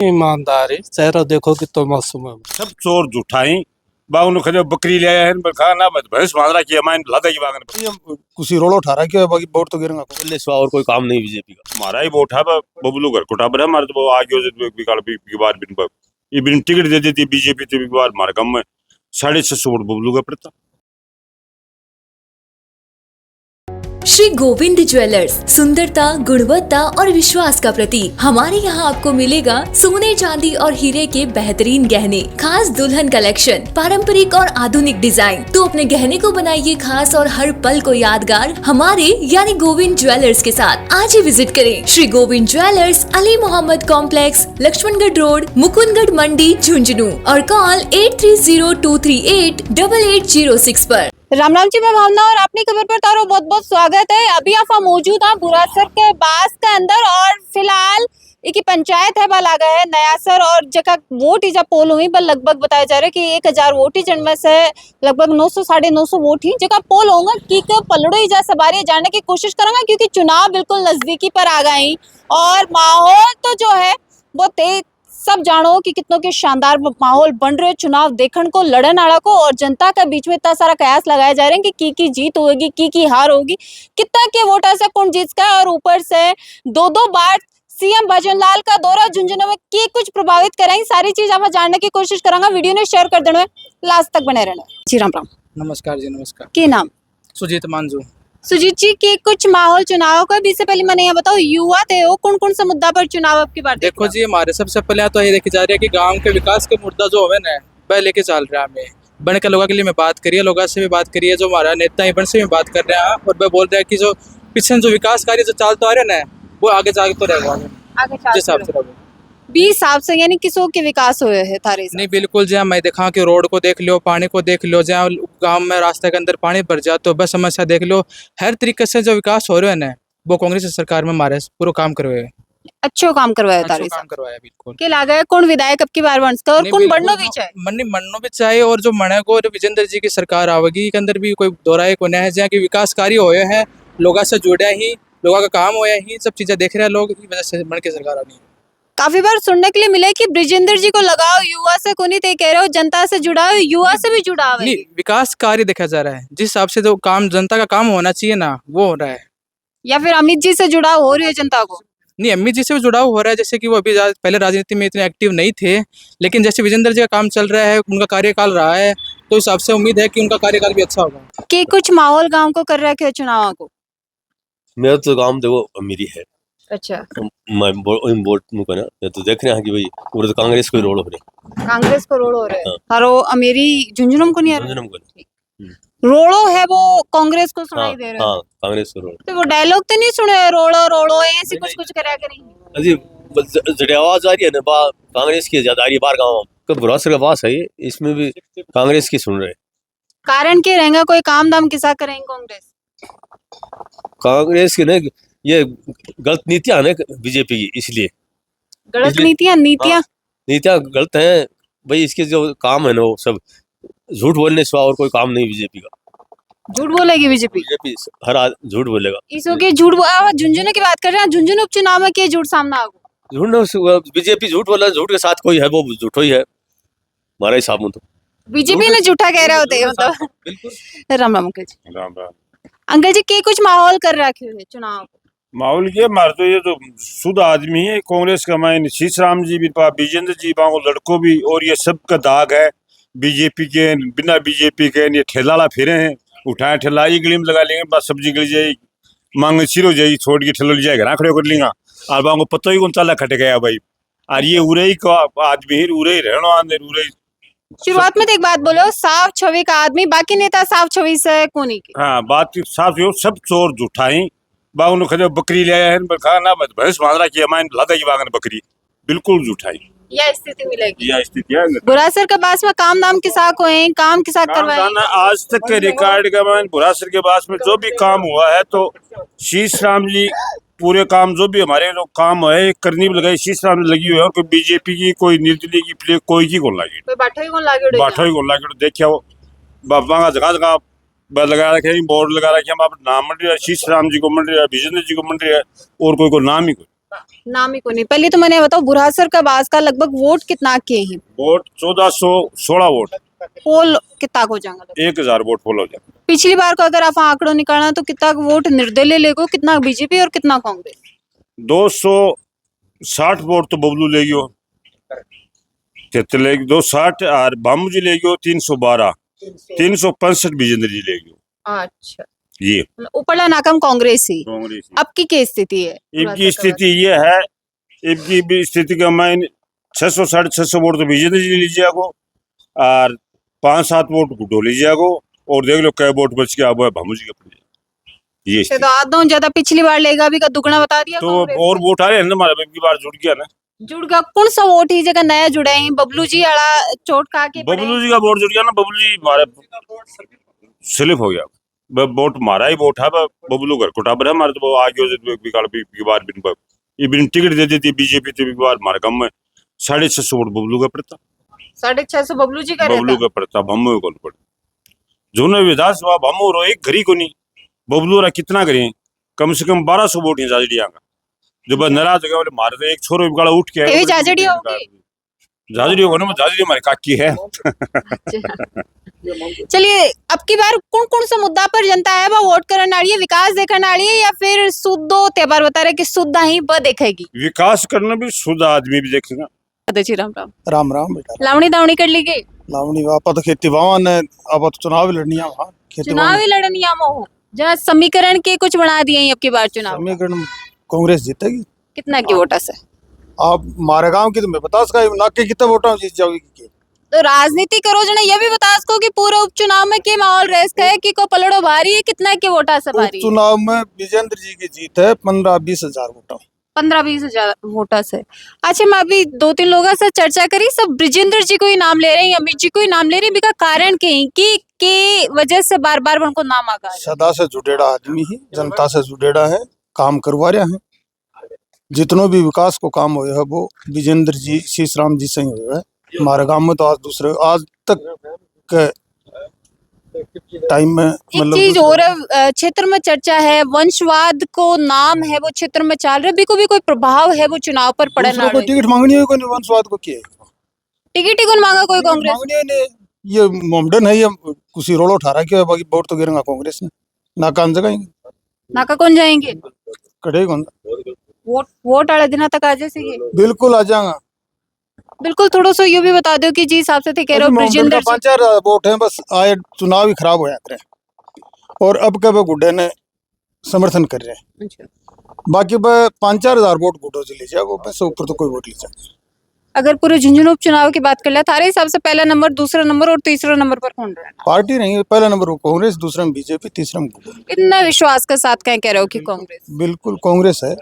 ईमानदारी चेहरा देखो कि तो मासूम है। सब चोर झूठाई बागन खजे बकरी ले आया है बखा ना भैंस बांधरा की हमारे लादा की बागन ये कुछ रोल उठा रहा है क्या बाकी वोट तो गिरेगा पहले सिवा और कोई काम नहीं बीजेपी का। हमारा ही वोट है बबलू घर कोटा पर हमारे तो आगे बिगाड़ बार बिन ये बिन टिकट दे देती बीजेपी तो बार हमारे कम में 650 वोट बबलू का पड़ता। श्री गोविंद ज्वेलर्स, सुंदरता, गुणवत्ता और विश्वास का प्रतीक। हमारे यहाँ आपको मिलेगा सोने, चांदी और हीरे के बेहतरीन गहने, खास दुल्हन कलेक्शन, पारंपरिक और आधुनिक डिजाइन। तो अपने गहने को बनाइए खास और हर पल को यादगार हमारे यानी गोविंद ज्वेलर्स के साथ। आज ही विजिट करें Shri Govind jewellers, Ali Mohammad complex, Laxmangarh road, Mukundgarh Mandi, Jhunjhunu और कॉल 8302388806 पर। राम राम जी, मैं भावना और अपनी खबर पर तारो बहुत बहुत स्वागत है। अभी आप मौजूद हैं बुरासर के बास के अंदर और फिलहाल एक पंचायत है बल आ गया है नयासर और जगह वोट ही जब पोल हुई बल लगभग बताया जा रहा है कि 1000 वोट ही जिनमें से लगभग 900 950 वोट ही जगह पोल होंगे कि पलड़ो ही जा सवारी जानने की कोशिश करूंगा क्योंकि चुनाव बिल्कुल नजदीकी पर आ गए और माहौल तो जो है वो तेज सब जानो कि कितनों के शानदार माहौल बन रहे चुनाव देखने को लड़न आड़ा को और जनता के बीच में इतना सारा कयास लगाए जा रहे हैं कि की जीत होगी की हार होगी, कितना के वोटर से कौन जीत का और ऊपर से दो बार सीएम भजनलाल का दौरा झुंझुनू में की कुछ प्रभावित करेंगे। सारी चीज आप जानने की कोशिश करूंगा, वीडियो ने शेयर कर देना, लास्ट तक बने रहना जी। राम राम। नमस्कार जी। नमस्कार। के नाम? सुजीत मांझू। सुजीत जी के कुछ माहौल चुनाव का भी से पहले मैंने ये बताओ युवा थे वो कौन कौन सा मुद्दा पर चुनाव आपकी बात? देखो जी, हमारे सबसे पहले तो ये देखी जा रही है कि गांव के विकास के मुद्दा जो है ना वह लेके चल रहा है। हमें बन के लोगों के लिए मैं बात करिए, लोगों से भी बात करिए, जो हमारा नेता है बन से भी बात कर रहे हैं और वह बोल रहे हैं कि जो पीछे जो विकास कार्य जो चलता आ रहा है ना वो आगे जाके तो रहेगा, आगे जिस हिसाब से रहेगा 20 साल से यानी किसों के विकास हुए हैं थारे? नहीं बिल्कुल, जहाँ मैं देखा कि रोड को देख लो, पानी को देख लो, जहाँ गांव में रास्ते के अंदर पानी भर जाए तो बस समस्या देख लो, हर तरीके से जो विकास हो रहे हैं ना वो कांग्रेस सरकार में हमारे पूरा काम करवाए, अच्छो काम करवाया तारे काम करवाया बिल्कुल। के लागे कौन विधायक अब की बार बन सकता और कौन बढ़नो भी चाहिए? मन्नो भी चाहिए और जो मने को विजेंद्र जी की सरकार आवेगी के अंदर भी कोई दोहराए को नहीं है, जहाँ की विकास कार्य होए हैं, लोगों से जुड़े ही, लोगों का काम होया ही, सब चीजें देख रहे हैं लोग, इस वजह से मन की सरकार आनी है। काफी बार सुनने के लिए मिले कि ब्रिजेंद्र जी को लगाओ युवा से को नहीं कह रहे हो, जनता से जुड़ाओ, युवा से भी जुड़ाओ। नहीं, विकास कार्य देखा जा रहा है, जिस हिसाब से जो काम जनता का काम होना चाहिए ना वो हो रहा है। या फिर अमित जी से जुड़ाव हो रही है जनता को? नहीं, अमित जी से भी जुड़ाव हो रहा है, जैसे कि वो अभी पहले राजनीति में इतने एक्टिव नहीं थे, लेकिन जैसे विजेंद्र जी का काम चल रहा है, उनका कार्यकाल रहा है, तो इस हिसाब से उम्मीद है कि उनका कार्यकाल भी अच्छा होगा। कि कुछ माहौल गाँव को कर रखे चुनाव को? मेरा तो काम देखो अमीरी है। अच्छा, मैं वोट को ना ये तो देख रहे हैं कि भाई पूरे तो कांग्रेस को रोल हो रहे, कांग्रेस को रोड हो रहे हाँ। थारो अमेरी झुंझुनू को नहीं आ रहा? झुंझुनू को रोड़ो है वो कांग्रेस को सुनाई दे रहा है। हाँ कांग्रेस को रोल। तो वो डायलॉग तो नहीं सुने रोड़ो रोड़ो ऐसे कुछ करा करें? अजी जड़े आवाज आ रही है ना कांग्रेस की ज्यादा आ रही है बाहर गाँव का बुरासर का पास है, इसमें भी कांग्रेस की सुन रहे। कारण क्या रहेगा, कोई काम दाम किसा करेंगे कांग्रेस? कांग्रेस की ना ये गलत नीतियां है बीजेपी की, इसलिए गलत नीतियां गलत हैं भाई। इसके जो काम है ना वो सब झूठ बोलने सिवा और कोई काम नहीं बीजेपी का। झूठ बोलेगी बीजेपी हर झूठ बोलेगा। इसो के झूठ झुंझुनू की बात कर रहे हैं, झुंझुनू उपचुनाव में क्या झूठ सामने आ गया? झूठ बीजेपी झूठ बोला, झूठ के साथ कोई है वो झूठो ही है हमारा हिसाब में। तो बीजेपी ने झूठा कह रहे होते मतलब। बिल्कुल। राम राम अंकल जी। राम राम। अंकल जी के कुछ माहौल कर रखे हुए चुनाव? माहौल ये मार तो ये तो शुद्ध आदमी है कांग्रेस का, मैं शीश राम जी भी विजेंद्र जी बांगो लड़कों भी, और ये सब का दाग है बीजेपी के, बिना बीजेपी के ये ठेला फिरे हैं, उठाए ठेला ये गली में लगा लेंगे, बस सब्जी गली जाए मांग चिरो जाए छोड़ के ठेलो जाए घर खड़े कर लेंगे और बांगो पतो ही कौन चाला खटे गया भाई। और ये उरे ही का आदमी उरे ही रहना आंदे उरे। शुरुआत में तो एक बात बोलो, साफ छवि का आदमी, बाकी नेता साफ छवि से कोनी की। हाँ बात साफ, सब चोर झूठाई बागन खजे बकरी ले आया है बखा ना भैंस बांधरा की हमारे लादा की बागन बकरी, बिल्कुल झूठाई। यह स्थिति मिलेगी, यह स्थिति है। बुरासर के पास में काम दाम किसा को है, काम किसा करवाए? आज तक के रिकॉर्ड का मान बुरासर के पास में जो भी काम हुआ है तो शीश राम जी पूरे काम जो भी हमारे लोग काम है करनी भी लगाई शीश राम लगी हुई है, कोई बीजेपी की कोई निर्दलीय की प्ले कोई की को लगी, कोई बाठा ही को लागे, बाठा ही को लगी। देखिए वो बाबा का जगह जगह लगा रखे, बोर्ड लगा रखे, हम आप नाम मंड रहे शीश राम जी को मंड रहे, विजेंद्र जी को मंड रहे और कोई को नाम ही कोई। नाम ही को नहीं। पहले तो मैंने बताओ बुरासर का बास का लगभग वोट कितना के ही वोट 1416 वोट, पोल कितना को जाएगा? 1000 वोट पोल हो जाए। पिछली बार को अगर आप आंकड़ों निकालना तो कितना वोट निर्दलीय लेगो, कितना बीजेपी और कितना कांग्रेस? 260 वोट तो बबलू ले गयो, 260 और बामू जी ले गयो 312, 365 विजेंद्र जी ले गयो। अच्छा, ये ऊपरला नाकाम कांग्रेस ही। कांग्रेस अब की क्या स्थिति है? इनकी स्थिति ये है, इनकी भी स्थिति का मैं 600 650 वोट तो विजेंद्र जी लीजिए को, और 5-7 वोट गुड्डो लीजिए को, और देख लो कै वोट बच के अब भामू जी के पड़ जाए। ये तो आधा ज्यादा पिछली बार लेगा भी का दुगना बता दिया तो कांग्रेस और ने। वोट आ रहे हैं ना, हमारा की बार जुड़ गया ना। जुड़ गया कौन सा वोट ही जगह नया जुड़े हैं? बबलू जी अड़ा चोट खा के पड़े बबलू हैं। जी का वोट जुड़ गया ना, बबलू जी हमारे स्लिप हो गया। वोट मारा ही वोट है, बबलू घर कोटाबर है हमारे, तो वो आगे की बार बिन टिकट दे देती बीजेपी, तो बार हमारे कम में 650 वोट बबलू का पड़ता, 650 बबलू जी का बबलू रहता। का पड़ता, भम्मो को पड़ता। जो ने विधानसभा भम्मो रो एक घरी को नहीं, बबलू रा कितना करें, कम से कम 1200 वोट है जाजड़िया का। जो बस नाराज हो गया बोले मारे तो एक छोरो बिगाड़ा उठ के ये जाजड़ी होगी। जाजड़ी होगा ना, जाजड़ी हमारी काकी है। चलिए, अब की बार कौन कौन सा मुद्दा पर जनता है वो वोट करने वाली है? विकास देखने वाली है या फिर शुद्ध त्योहार बता रहे कि शुद्ध ही ब देखेगी? विकास करना भी शुद्ध आदमी भी देखेगा। जी राम राम। राम राम बेटा। लावणी दावणी कर ली गई? लावणी आपा तो खेती बावन है, आपा तो चुनाव लड़नी है वहाँ खेती चुनावी लड़नी हो जहाँ समीकरण के कुछ बना दिए हैं अब की बार चुनाव। समीकरण कांग्रेस जीतेगी। कितना की वोटा से? आप मारे गांव की तो मैं बता सका ना के कितने वोटा जीत जाओगी। तो राजनीति करो जना, ये भी बता सको कि पूरा उपचुनाव में के माहौल रेस है कि को पलड़ो भारी है, कितना के वोटा से भारी है? चुनाव में विजेंद्र जी की जीत है 15-20 हजार वोटा, 15-20 हजार वोटा से। अच्छा, मैं अभी 2-3 लोगों से चर्चा करी, सब ब्रिजेंद्र जी को ही नाम ले रहे हैं, अमित जी को ही नाम ले रहे हैं। बिका कारण की वजह से बार बार उनको नाम आगा। सदा से जुड़ेड़ा आदमी ही, जनता से जुड़ेड़ा है, काम करवा रहा है। जितनों भी विकास को काम हुए है वो विजेंद्र जी शीशराम जी से ही हुए है। हमारे गांव में तो आज तक के टाइम में एक चीज और क्षेत्र में चर्चा है, वंशवाद को नाम है वो क्षेत्र में चल रहा है, भी कोई प्रभाव है वो चुनाव पर पड़े ना? को टिकट मांगनी है, कोई वंशवाद को किया टिकट ही कौन मांगा? कोई कांग्रेस मांगनी है नहीं। ये मोमडन है, ये कुछ रोल उठा रहा है, बाकी वोट तो गिरेगा कांग्रेस ने, ना कान जगाएंगे, नाका कौन जाएंगे? कड़े कौन वोट आले दिन तक आ जाएंगे। बिल्कुल आ जाएगा। बिल्कुल, थोड़ा सा ये भी बता दो कि जी हिसाब से थे कह रहे हो ब्रिजेंद्र जी। 5-4 वोट हैं बस, आए चुनाव ही खराब हो जाते हैं और अब कब गुड्डे ने समर्थन कर रहे हैं। अच्छा। बाकी 5-4 हजार वोट गुड्डो से लीजिए, वो बस ऊपर तो कोई वोट लीजिए। अगर पूरे झुंझुनू उपचुनाव की बात कर ले, थारे हिसाब से पहला नंबर, दूसरा नंबर और तीसरा नंबर पर कौन रहा? पार्टी नहीं है, पहला नंबर कांग्रेस, दूसरा में बीजेपी, तीसरा में इतना विश्वास के साथ कह रहे हो कि कांग्रेस? बिल्कुल कांग्रेस है।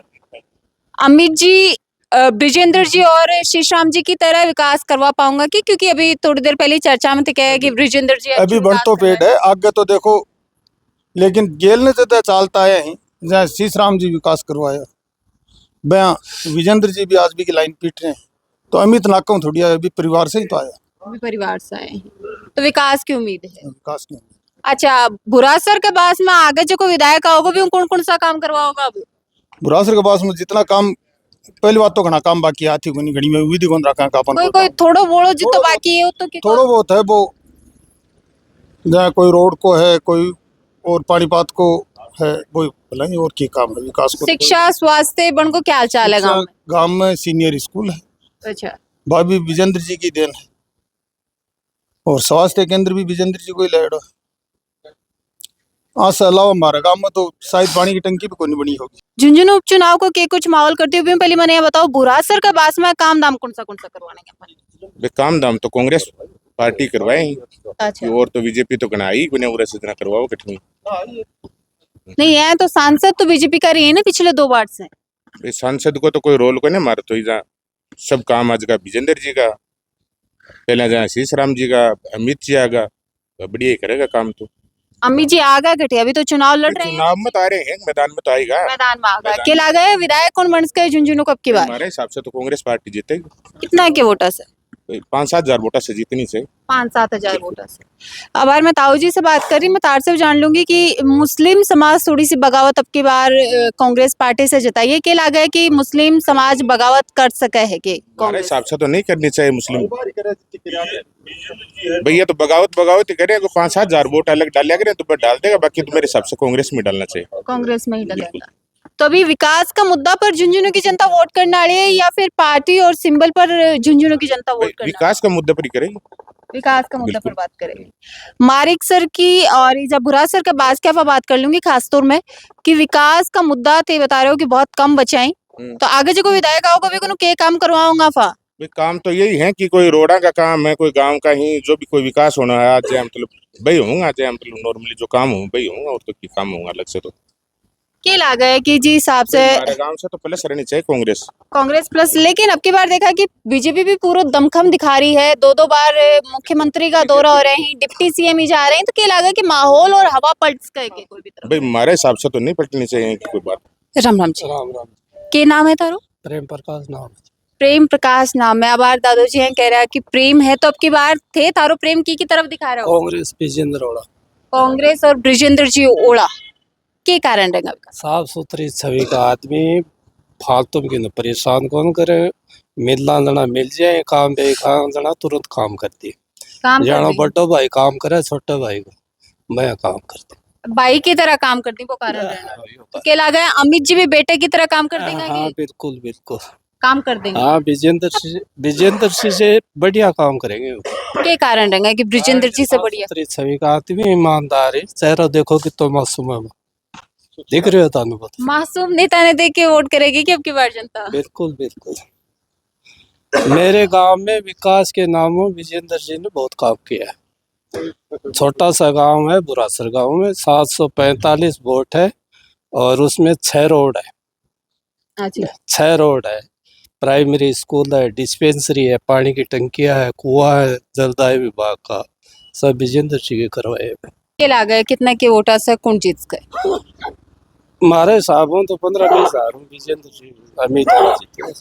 अमित जी ब्रिजेंद्र जी और शीशराम जी की तरह विकास करवा पाऊंगा कि? क्योंकि अभी थोड़ी देर पहले चर्चा में कहा कि ब्रिजेंद्र जी अभी बन तो पेड़ है, आगे तो देखो, लेकिन गेल ने तो चालता है ही जहाँ शीशराम जी विकास करवाया, बया विजेंद्र जी भी आज भी की लाइन पीट रहे हैं, तो अमित नाकम थोड़ी आया, अभी परिवार से ही तो आया, अभी परिवार से आए हैं, तो विकास की उम्मीद है। विकास की। अच्छा, बुरासर के पास में आगे जो कोई विधायक होगा भी कौन कौन सा काम करवाओगा? अभी बुरासर के पास में जितना काम, पहली बात तो घना काम बाकी आती कोनी, घड़ी में विधि कौन रखा का अपन कोई थोड़ो बोलो जी तो बाकी है तो कि थोड़ा बहुत है वो, जहाँ कोई रोड को है, कोई और पानीपात को है, वो भला ही और की काम है विकास को। शिक्षा स्वास्थ्य बन को क्या हाल चाल है गाँव में? गांव में सीनियर स्कूल है, अच्छा, भाभी विजेंद्र जी की देन है, और स्वास्थ्य केंद्र भी विजेंद्र जी को ही लाया। आज से अलावा हमारे गांव में तो शायद पानी की टंकी भी कोई नहीं बनी होगी। झुंझुनू उपचुनाव को के कुछ माहौल करते हुए पहले मैंने ये बताओ, बुरासर का बास में काम दाम कौन सा करवाने के? काम दाम तो कांग्रेस पार्टी करवाए ही। अच्छा, और तो बीजेपी तो गना ही कोने उरे से इतना करवाओ कठनी। नहीं है तो सांसद तो बीजेपी का रही है ना पिछले 2 बार से। सांसद को तो कोई रोल को नहीं मार, तो इधर सब काम आज का विजेंद्र जी का, पहले जहाँ शीशराम जी का, अमित जी आगा, बढ़िया ही करेगा काम। तो अमित जी आगा घटे, अभी तो चुनाव लड़ रहे हैं, चुनाव में तो आ रहे हैं, मैदान में तो आएगा, मैदान में आगा के लागा है। विधायक कौन बन सके झुंझुनू कब की बार? हमारे हिसाब से तो कांग्रेस पार्टी जीतेगी। कितना के वोटा से? 5-7 हजार वोटा से जीतनी से 5-7 हजार वोटर से। अब यार मैं ताऊ जी से बात कर रही, मैं तार से भी जान लूंगी कि मुस्लिम समाज थोड़ी सी बगावत अब की बार कांग्रेस पार्टी से जताइए, क्या लगा है कि मुस्लिम समाज बगावत कर सके है कि हमारे कांग्रेस? हिसाब से तो नहीं करनी चाहिए मुस्लिम भैया, तो बगावत ही करें, 5-7 हजार वोट अलग डालिया करें तो डाल देगा, बाकी तो मेरे हिसाब से कांग्रेस में डालना चाहिए। कांग्रेस में ही डलेगा। तो अभी विकास का मुद्दा पर झुंझुनू की जनता वोट करने वाली है या फिर पार्टी और सिंबल पर झुंझुनू की जनता वोट करना? विकास का मुद्दे पर ही करेगी। विकास का मुद्दा पर बात करेंगे। मारिक सर की और जब बुरा सर के बाद क्या बात कर लूंगी खास तौर में कि विकास का मुद्दा थे बता रहे हो कि बहुत कम बचाई, तो आगे जो कोई विधायक आओगे भी के काम करवाऊंगा फा काम तो यही है कि कोई रोड़ा का काम है, कोई गांव का ही जो भी कोई विकास होना है, आज मतलब वही होऊंगा, आज मतलब नॉर्मली जो काम हो वही होऊंगा, और तो की काम होगा अलग से। तो क्या लगा है कि जी हिसाब से हमारे गांव से तो प्लस रहनी चाहिए कांग्रेस प्लस, लेकिन अब की बार देखा कि बीजेपी भी पूरा दमखम दिखा रही है, 2-2 बार मुख्यमंत्री का दौरा हो रहे हैं, डिप्टी सीएम ही जा रहे हैं, तो क्या लगा कि माहौल और हवा पलट सके कोई भी तरफ? भाई हमारे हिसाब से तो नहीं पलटनी चाहिए कोई बात। राम राम जी, राम राम। के नाम है तारो? प्रेम प्रकाश नाम है। प्रेम प्रकाश नाम है। अब बार दादू जी हैं कह रहा है कि प्रेम है, तो अब की बार थे तारो प्रेम की तरफ दिखा रहे हो? कांग्रेस विजेंद्र ओड़ा। कांग्रेस और ब्रिजेंद्र जी ओड़ा के कारण रहेगा? साफ सुथरी छवि का आदमी, फालतू की न परेशान कौन करे, मिलना जना मिल जाए, काम पे काम जना तुरंत काम करती, काम जानो करती बड़ो भाई काम करे, छोटे भाई को मैं काम करती, भाई की तरह काम करती वो कारण रहेगा। तो क्या लगा है अमित जी भी बेटे की तरह काम कर देंगे? हाँ कि बिल्कुल बिल्कुल काम कर देंगे? हाँ, विजेंद्र सिंह से बढ़िया काम करेंगे वो। के कारण रहेगा कि ब्रिजेंद्र जी से साफ बढ़िया? सुथरी छवि का आदमी, ईमानदार है, चेहरा देखो कि तो मासूम है, दिख रहे हो तानु पता। मासूम नेता ने देख के वोट करेगी कि अब की बार जनता? बिल्कुल बिल्कुल। मेरे गांव में विकास के नामों विजेंद्र जी ने बहुत काम किया है। छोटा सा गांव है बुरासर गांव में, 745 वोट है और उसमें 6 रोड है। अच्छा, 6 रोड है, प्राइमरी स्कूल है, डिस्पेंसरी है, पानी की टंकियां है, कुआं है, जलदाय विभाग का, सब विजेंद्र जी के करवाए हैं। के लगा है कितना के वोटा से कौन जीत गए? हमारे हिसाब तो 15-20 हजार विजेंद्र जी अमित जीते।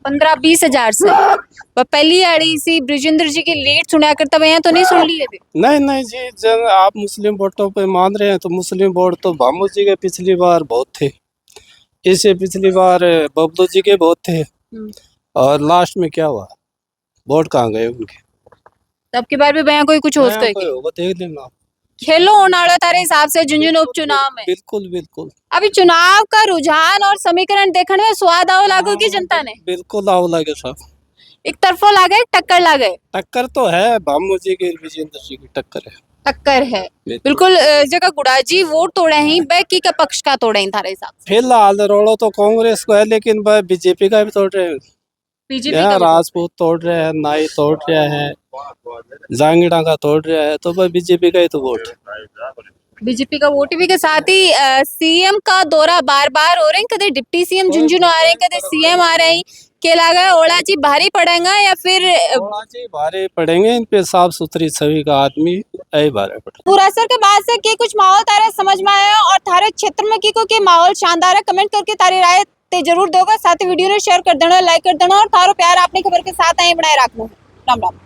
15-20 हजार से पहली आड़ी सी ब्रिजेंद्र जी की लीड सुना करता भैया, तो नहीं सुन लिए थे? नहीं नहीं जी, जब आप मुस्लिम वोटों पे मान रहे हैं तो मुस्लिम वोट तो भामू जी के पिछली बार बहुत थे, इससे पिछली बार बबलू जी के बहुत थे, और लास्ट में क्या हुआ, वोट कहाँ गए उनके? तब की बार भी भैया कोई कुछ होता है? होगा देख लेना। खेलो होना तारे हिसाब से झुंझुनू उपचुनाव में बिल्कुल बिल्कुल। अभी चुनाव का रुझान और समीकरण देखने में स्वाद आओ लागो की जनता ने? बिल्कुल आओ लगे साहब, एक तरफो लागे टक्कर लागे? टक्कर तो है, भामू जी की विजेंद्र जी की टक्कर है। टक्कर है बिल्कुल। जगह गुड़ाजी वोट तोड़े ही बैकी का पक्ष का तोड़े ही थारे हिसाब से? फिलहाल रोड़ो तो कांग्रेस को है, लेकिन वह बीजेपी का भी तोड़ रहे हैं। बीजेपी यहाँ का भी? राजपूत तोड़ रहे हैं, नाई तोड़ रहे हैं, जांगीड़ा का तोड़ रहा है, तो वह बीजेपी का ही तो वोट है। बीजेपी का वोट भी के साथ ही सीएम का दौरा बार बार हो रहे हैं, कदे डिप्टी सीएम झुंझुनू आ रहे हैं, कदे सीएम आ रहे हैं, के लगा ओला जी भारी पड़ेगा या फिर ओला जी भारी पड़ेंगे? इन पे साफ सुथरी छवि का आदमी भारी पड़ेगा। बुरासर के बाद से के कुछ माहौल तारे समझ में आया और थारे क्षेत्र में की को के माहौल शानदार है? कमेंट करके तारी राय ते जरूर दोगे, साथ ही वीडियो ने शेयर कर देना, लाइक कर देना और थारो प्यार अपनी खबर के साथ आए बनाए रखना। राम राम।